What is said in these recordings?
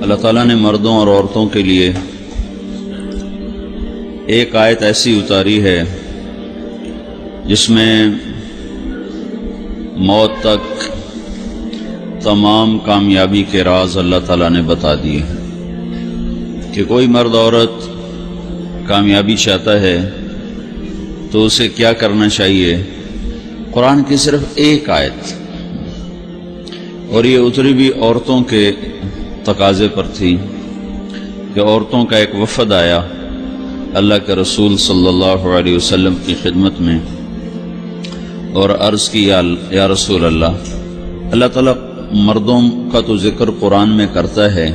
اللہ تعالیٰ نے مردوں اور عورتوں کے لیے ایک آیت ایسی اتاری ہے جس میں موت تک تمام کامیابی کے راز اللہ تعالیٰ نے بتا دیے کہ کوئی مرد عورت کامیابی چاہتا ہے تو اسے کیا کرنا چاہیے۔ قرآن کی صرف ایک آیت، اور یہ اتری بھی عورتوں کے تقاضے پر تھی کہ عورتوں کا ایک وفد آیا اللہ کے رسول صلی اللہ علیہ وسلم کی خدمت میں اور عرض کی یا رسول اللہ تعالیٰ مردوں کا تو ذکر قرآن میں کرتا ہے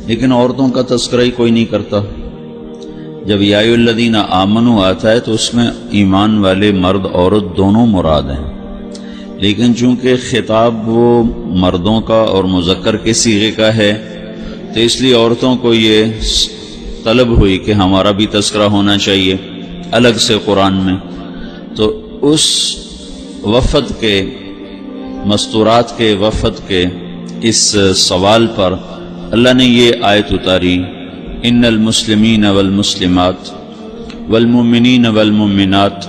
لیکن عورتوں کا تذکرہ ہی کوئی نہیں کرتا۔ جب یا ایھا الذین آمنوا آتا ہے تو اس میں ایمان والے مرد عورت دونوں مراد ہیں، لیکن چونکہ خطاب وہ مردوں کا اور مذکر کے صیغے کا ہے تو اس لیے عورتوں کو یہ طلب ہوئی کہ ہمارا بھی تذکرہ ہونا چاہیے الگ سے قرآن میں۔ تو اس وفد کے مستورات کے وفد کے اس سوال پر اللہ نے یہ آیت اتاری، ان المسلمین والمسلمات والمؤمنین والمؤمنات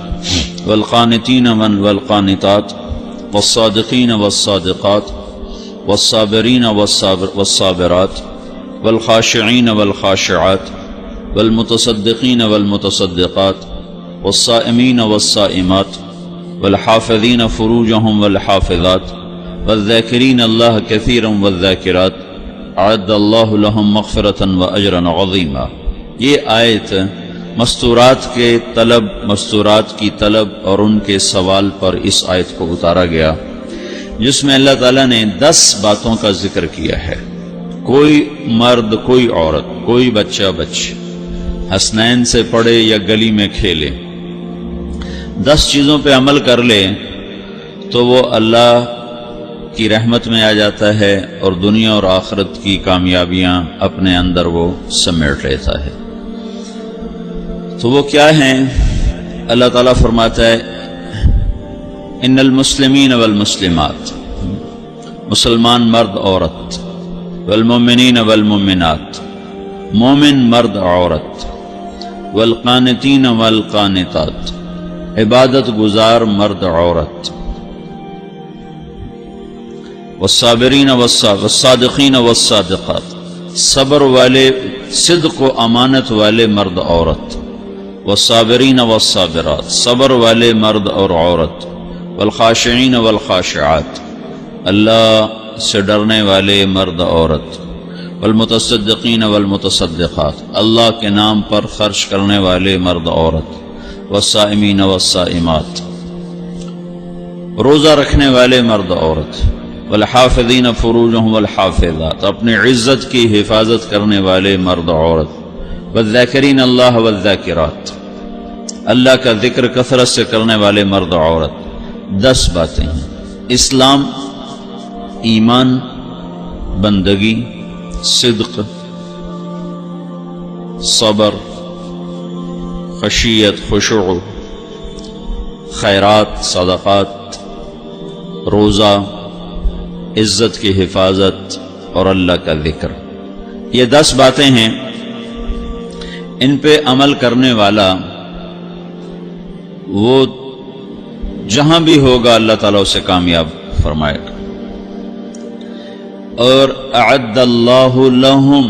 والقانتین والقانتات والصادقین والصادقات والصابرین والصابرات والخاشعین والخاشعات والمتصدقین والمتصدقات والصائمین والصائمات والحافظین فروجہم والحافظات والذاکرین اللہ کثیرا والذاکرات اعد اللہ لہم مغفرۃ واجرا عظیما۔ یہ آیت مستورات کی طلب اور ان کے سوال پر اس آیت کو اتارا گیا، جس میں اللہ تعالیٰ نے 10 باتوں کا ذکر کیا ہے۔ کوئی مرد، کوئی عورت، کوئی بچہ بچی حسنین سے پڑھے یا گلی میں کھیلے، 10 چیزوں پہ عمل کر لے تو وہ اللہ کی رحمت میں آ جاتا ہے اور دنیا اور آخرت کی کامیابیاں اپنے اندر وہ سمیٹ لیتا ہے۔ تو وہ کیا ہیں؟ اللہ تعالیٰ فرماتا ہے ان المسلمین والمسلمات، مسلمان مرد عورت، والمؤمنین والمؤمنات، مومن مرد عورت، والقانتین والقانتات، عبادت گزار مرد عورت، والصابرین والصادقین والصادقات، صبر والے، صدق و امانت والے مرد عورت، والصابرین والصابرات، صبر والے مرد اور عورت، والخاشعین والخاشعات، اللہ سے ڈرنے والے مرد عورت، والمتصدقین والمتصدقات، اللہ کے نام پر خرچ کرنے والے مرد عورت، والصائمین والصائمات، روزہ رکھنے والے مرد عورت، والحافظین فروجہم والحافظات، اپنی عزت کی حفاظت کرنے والے مرد عورت، والذاکرین اللہ والذاکرات، اللہ کا ذکر کثرت سے کرنے والے مرد عورت۔ 10 باتیں ہیں۔ اسلام، ایمان، بندگی، صدق، صبر، خشیت، خشوع، خیرات، صدقات، روزہ، عزت کی حفاظت اور اللہ کا ذکر، یہ 10 باتیں ہیں۔ ان پہ عمل کرنے والا وہ جہاں بھی ہوگا اللہ تعالیٰ اسے کامیاب فرمائے گا۔ اور اعد اللہ لہم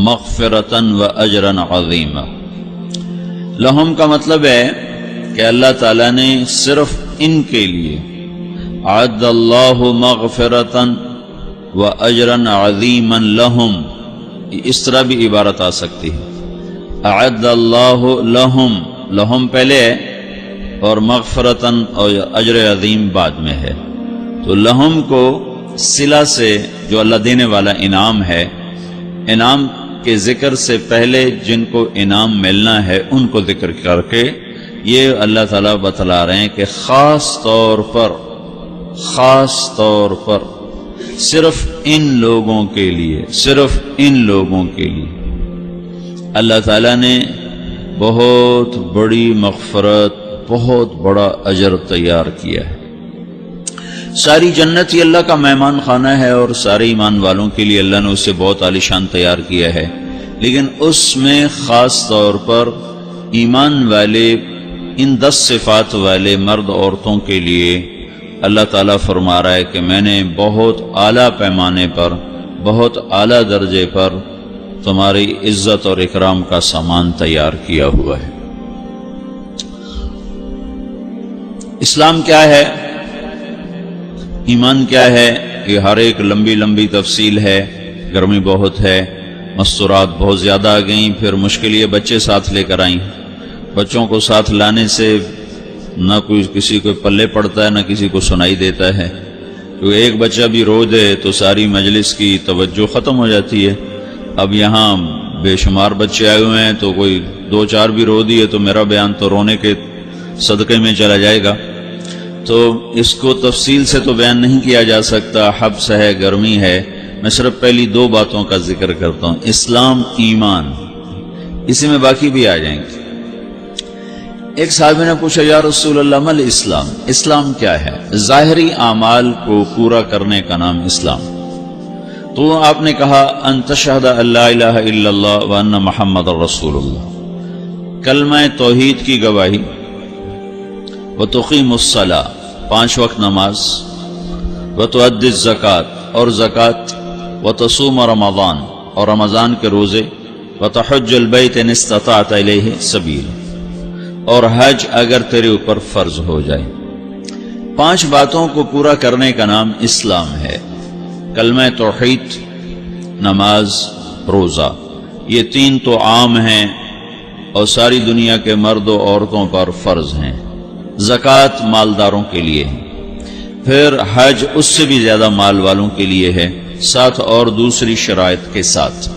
مغفرۃ واجرا عظیما، لہم کا مطلب ہے کہ اللہ تعالیٰ نے صرف ان کے لیے اعد اللہ مغفرۃ واجرا عظیما لہم، اس طرح بھی عبارت آ سکتی ہے، اعد اللہ لہم، لہم پہلے ہے اور مغفرتاً اور اجر عظیم بعد میں ہے، تو لہم کو صلہ سے جو اللہ دینے والا انعام ہے، انعام کے ذکر سے پہلے جن کو انعام ملنا ہے ان کو ذکر کر کے یہ اللہ تعالیٰ بتلا رہے ہیں کہ خاص طور پر صرف ان لوگوں کے لیے، صرف ان لوگوں کے لیے اللہ تعالیٰ نے بہت بڑی مغفرت، بہت بڑا اجر تیار کیا ہے۔ ساری جنت ہی اللہ کا مہمان خانہ ہے اور سارے ایمان والوں کے لیے اللہ نے اسے بہت عالیشان تیار کیا ہے، لیکن اس میں خاص طور پر ایمان والے ان 10 صفات والے مرد عورتوں کے لیے اللہ تعالیٰ فرما رہا ہے کہ میں نے بہت اعلیٰ پیمانے پر، بہت اعلیٰ درجے پر تمہاری عزت اور اکرام کا سامان تیار کیا ہوا ہے۔ اسلام کیا ہے، ایمان کیا ہے، یہ ہر ایک لمبی لمبی تفصیل ہے۔ گرمی بہت ہے، مستورات بہت زیادہ آ گئیں، پھر مشکل یہ بچے ساتھ لے کر آئیں۔ بچوں کو ساتھ لانے سے نہ کوئی کسی کو پلے پڑتا ہے، نہ کسی کو سنائی دیتا ہے، کیونکہ ایک بچہ بھی رو دے تو ساری مجلس کی توجہ ختم ہو جاتی ہے۔ اب یہاں بے شمار بچے آئے ہوئے ہیں، تو کوئی 2-4 بھی رو دیے تو میرا بیان تو رونے کے صدقے میں چلا جائے گا، تو اس کو تفصیل سے تو بیان نہیں کیا جا سکتا۔ حبس ہے، گرمی ہے، میں صرف پہلی 2 باتوں کا ذکر کرتا ہوں، اسلام، ایمان، اسی میں باقی بھی آ جائیں گے۔ ایک صحابی نے پوچھا یا رسول اللہ مل اسلام، اسلام کیا ہے؟ ظاہری اعمال کو پورا کرنے کا نام اسلام۔ تو آپ نے کہا ان تشہد ان لا الہ الا اللہ وان محمد رسول اللہ، کلمہ توحید کی گواہی، وتقیم الصلاۃ، 5 وقت نماز، وتؤدی الزکوٰۃ، اور زکوٰۃ، وتصوم رمضان، اور رمضان کے روزے، وتحج البیت ان استطعت الیہ سبیل، اور حج اگر تیرے اوپر فرض ہو جائے۔ 5 باتوں کو پورا کرنے کا نام اسلام ہے۔ کلمہ توحید، نماز، روزہ، یہ 3 تو عام ہیں اور ساری دنیا کے مرد و عورتوں پر فرض ہیں۔ زکوٰۃ مالداروں کے لیے ہے، پھر حج اس سے بھی زیادہ مال والوں کے لیے ہے، ساتھ اور دوسری شرائط کے ساتھ۔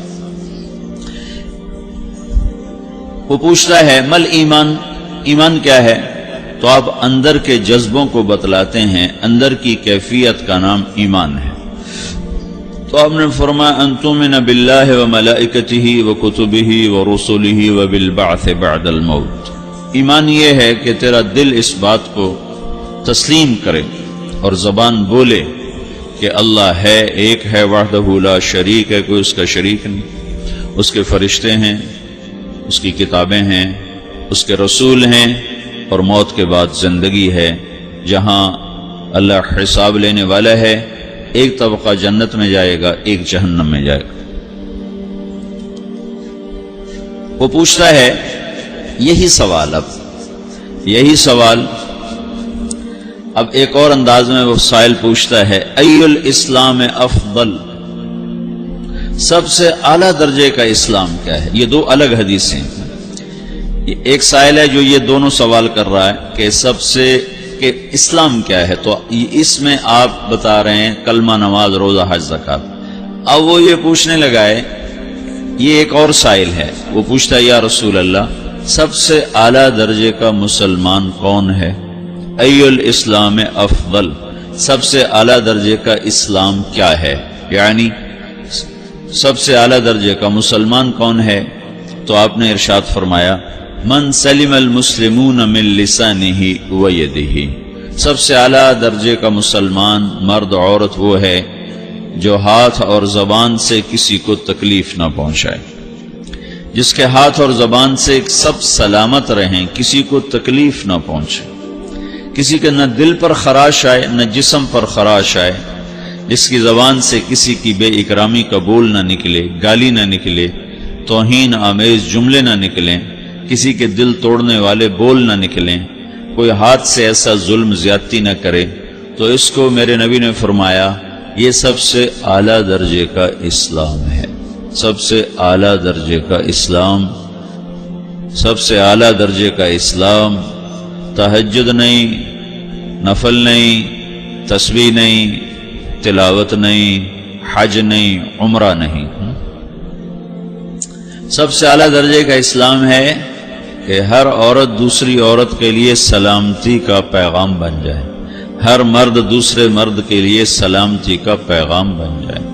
وہ پوچھتا ہے مل ایمان، ایمان کیا ہے؟ تو آپ اندر کے جذبوں کو بتلاتے ہیں، اندر کی کیفیت کا نام ایمان ہے۔ تو آپ نے فرمایا ان تؤمن باللہ وملائکتہ وکتبہ ورسلہ وبالبعث بعد الموت۔ ایمان یہ ہے کہ تیرا دل اس بات کو تسلیم کرے اور زبان بولے کہ اللہ ہے، ایک ہے، وحدہ لا شریک ہے، کوئی اس کا شریک نہیں، اس کے فرشتے ہیں، اس کی کتابیں ہیں، اس کے رسول ہیں، اور موت کے بعد زندگی ہے جہاں اللہ حساب لینے والا ہے۔ ایک طبقہ جنت میں جائے گا، ایک جہنم میں جائے گا۔ وہ پوچھتا ہے یہی سوال، یہی سوال اب ایک اور انداز میں وہ سائل پوچھتا ہے ای الاسلام افضل، سب سے اعلیٰ درجے کا اسلام کیا ہے؟ یہ 2 الگ حدیثیں ہیں۔ ایک سائل ہے جو یہ دونوں سوال کر رہا ہے کہ سب سے کہ اسلام کیا ہے، تو اس میں آپ بتا رہے ہیں کلمہ، نماز، روزہ، حج، زکوٰۃ۔ اب وہ یہ پوچھنے لگا ہے، یہ ایک اور سائل ہے، وہ پوچھتا ہے یا رسول اللہ سب سے اعلیٰ درجے کا مسلمان کون ہے؟ ای الاسلام افضل، سب سے اعلیٰ درجے کا اسلام کیا ہے، یعنی سب سے اعلیٰ درجے کا مسلمان کون ہے؟ تو آپ نے ارشاد فرمایا من سلم المسلمون من لسانہ ویدہ، سب سے اعلیٰ درجے کا مسلمان مرد عورت وہ ہے جو ہاتھ اور زبان سے کسی کو تکلیف نہ پہنچائے، جس کے ہاتھ اور زبان سے سب سلامت رہیں، کسی کو تکلیف نہ پہنچے، کسی کے نہ دل پر خراش آئے نہ جسم پر خراش آئے، جس کی زبان سے کسی کی بے اکرامی کا بول نہ نکلے، گالی نہ نکلے، توہین آمیز جملے نہ نکلیں، کسی کے دل توڑنے والے بول نہ نکلیں، کوئی ہاتھ سے ایسا ظلم زیادتی نہ کرے، تو اس کو میرے نبی نے فرمایا یہ سب سے اعلیٰ درجے کا اسلام ہے۔ سب سے اعلیٰ درجے کا اسلام، سب سے اعلیٰ درجے کا اسلام، تہجد نہیں، نفل نہیں، تسبیح نہیں، تلاوت نہیں، حج نہیں، عمرہ نہیں۔ سب سے اعلیٰ درجے کا اسلام ہے کہ ہر عورت دوسری عورت کے لیے سلامتی کا پیغام بن جائے، ہر مرد دوسرے مرد کے لیے سلامتی کا پیغام بن جائے۔